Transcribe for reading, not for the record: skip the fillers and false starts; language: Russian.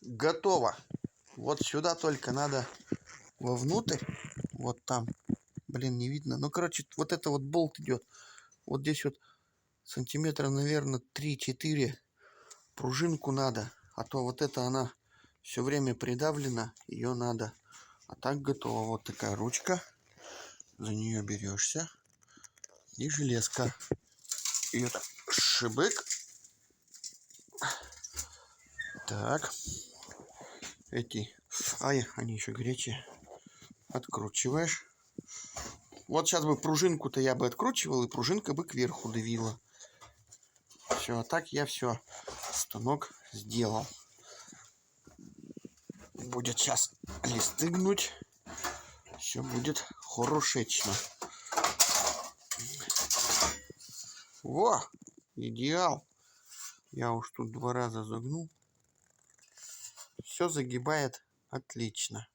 готово. Вот сюда только надо вовнутрь. Вот там. Блин, не видно. Ну, короче, вот это вот болт идет. Вот здесь вот сантиметра, наверное, 3-4 пружинку надо. А то вот это она все время придавлена. Ее надо. А так готово. Вот такая ручка. За нее берешься. И железка. И это шибык. Так. Эти. Ай, они еще горячие. Откручиваешь. Вот сейчас бы пружинку-то я бы откручивал, и пружинка бы кверху давила. Все, а так я все. Станок сделал. Будет сейчас листы гнуть. Все будет хорошечно. Во! Идеал! Я уж тут 2 раза загнул. Все загибает отлично.